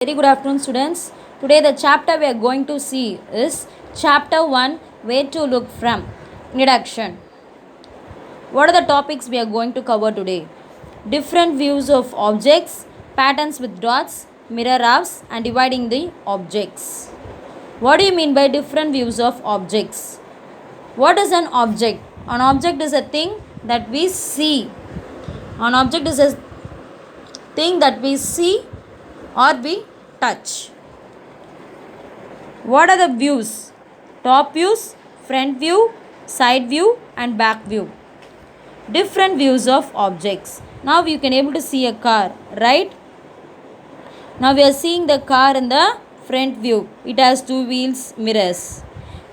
Very good afternoon, students. Today, the chapter we are going to see is Chapter 1 Where to Look From. Introduction. What are the topics we are going to cover today? Different views of objects, patterns with dots, mirror halves, and dividing the objects. What do you mean by different views of objects? What is an object? An object is a thing that we see. An object is a thing that we see or we touch. What are the views? Top views, front view, side view and back view. Different views of objects. Now you can able to see a car, right? Now we are seeing the car in the front view. It has two wheels, mirrors.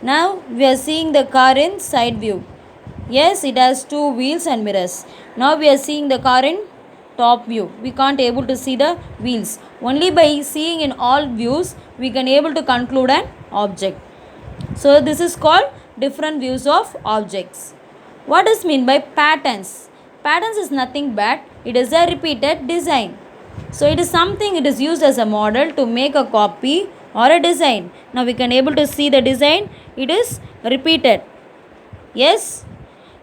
Now we are seeing the car in side view. Yes, it has two wheels and mirrors. Now we are seeing the car in top view. We can't able to see the wheels. Only by seeing in all views we can able to conclude an object. So this is called different views of objects. What is mean by patterns? Patterns is nothing but it is a repeated design. So it is something it is used as a model to make a copy or a design. Now we can able to see the design. It is repeated. Yes.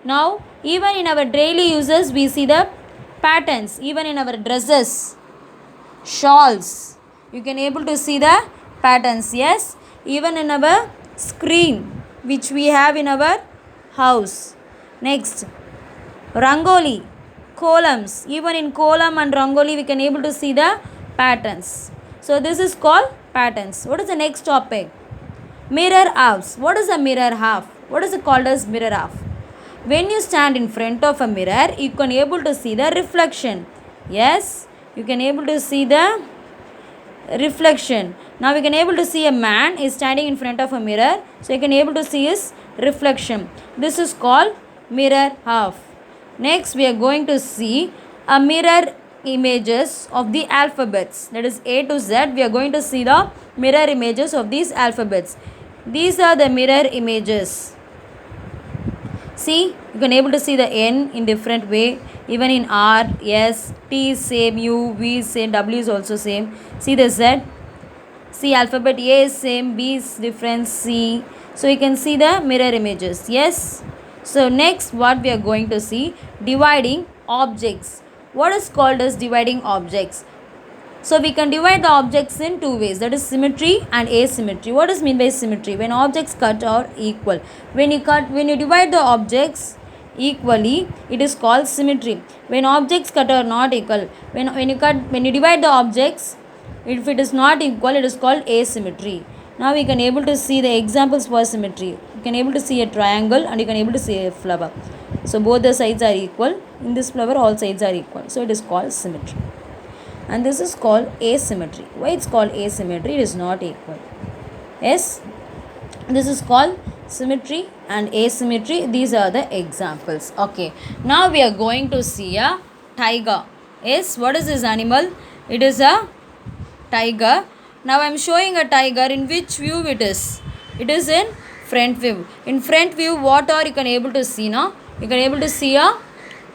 Now even in our daily uses we see the patterns. Even in our dresses, shawls, you can able to see the patterns. Yes. Even in our screen which we have in our house. Next, rangoli, columns. Even in column and rangoli we can able to see the patterns. So this is called patterns. What is the next topic? Mirror halves. What is a mirror half? What is it called as mirror half? When you stand in front of a mirror, you can able to see the reflection. Yes, you can able to see the reflection. Now we can able to see a man is standing in front of a mirror, so you can able to see his reflection. This is called mirror half. Next we are going to see a mirror images of the alphabets, that is A to Z. We are going to see the mirror images of these alphabets. These are the mirror images. See, you can able to see the N in different way. Even in R, S, T is same, U, V is same, W is also same. See the Z. See alphabet A is same, B is different, C. So you can see the mirror images. Yes. So next what we are going to see, dividing objects. What is called as dividing objects? So we can divide the objects in two ways, that is symmetry and asymmetry. What does mean by symmetry? When objects cut are equal. When you divide the objects equally, it is called symmetry. When objects cut are not equal, when you divide the objects, if it is not equal, it is called asymmetry. Now we can able to see the examples for symmetry. You can able to see a triangle and you can able to see a flower. So both the sides are equal. In this flower all sides are equal. So it is called symmetry. And this is called asymmetry. Why it's called asymmetry? It is not equal. Yes, this is called symmetry and asymmetry. These are the examples. Okay, now we are going to see a tiger. Yes, what is this animal? It is a tiger. Now I am showing a tiger. In which view it is? It is in front view. In front view, what are you can able to see now? You can able to see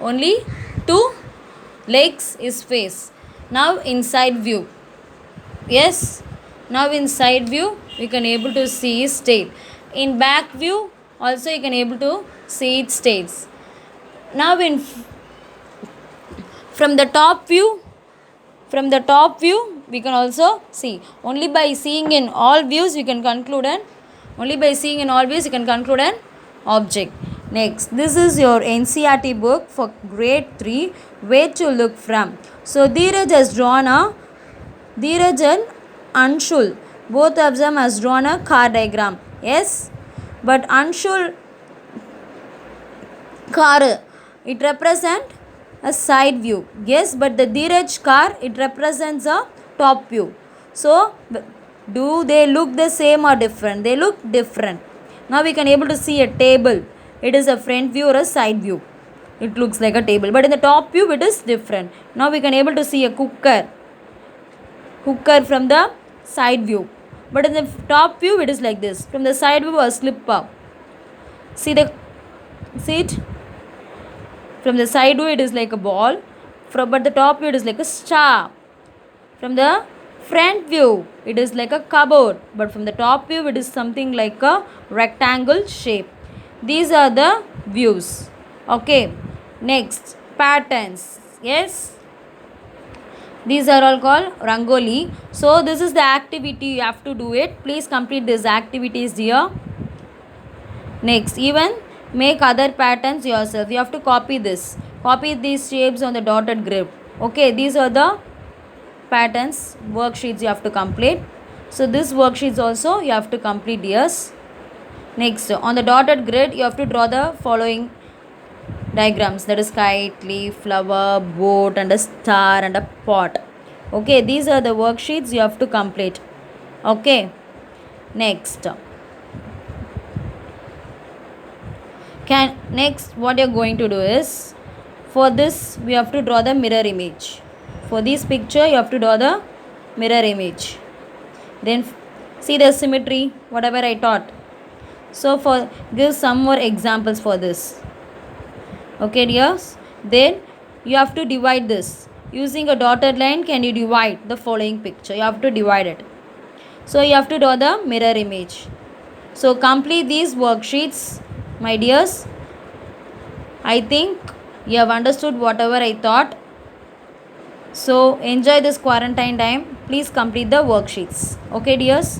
only two legs, his face. Now inside view. Yes. Now in side view we can able to see his tail. In back view also you can able to see its tails. Now in from the top view we can also see. Only by seeing in all views we can conclude an object. Next, this is your NCERT book for grade 3, Where to Look From. So Dheeraj and Anshul, both of them has drawn a car diagram. Yes, but Anshul car, it represents a side view. Yes, but the Dheeraj car, it represents a top view. So do they look the same or different? They look different. Now we can able to see a table. It is a front view or a side view. It looks like a table, but in the top view it is different. Now we can able to see a cooker from the side view, but in the top view it is like this. From the side view a slipper. See it. From the side view it is like a ball. But the top view it is like a star. From the Front view, it is like a cupboard, but from the top view it is something like a rectangle shape. These are the views. Okay, next patterns. Yes, these are all called rangoli. So this is the activity, you have to do it. Please complete these activities here. Next, even make other patterns yourself. You have to copy this, copy these shapes on the dotted grid. Okay, these are the patterns worksheets you have to complete. So this worksheets also you have to complete. Yes, next on the dotted grid you have to draw the following diagrams, that is kite, leaf, flower, boat and a star and a pot. Okay, these are the worksheets you have to complete. Okay, next next what you're going to do is, for this we have to draw the mirror image. For this picture you have to draw the mirror image. Then see the symmetry whatever I taught. So for give some more examples for this. Okay dears, then you have to divide this using a dotted line. Can you divide the following picture? You have to divide it. So you have to draw the mirror image. So complete these worksheets, my dears. I think you have understood whatever I taught. So enjoy this quarantine time. Please complete the worksheets. Okay dears.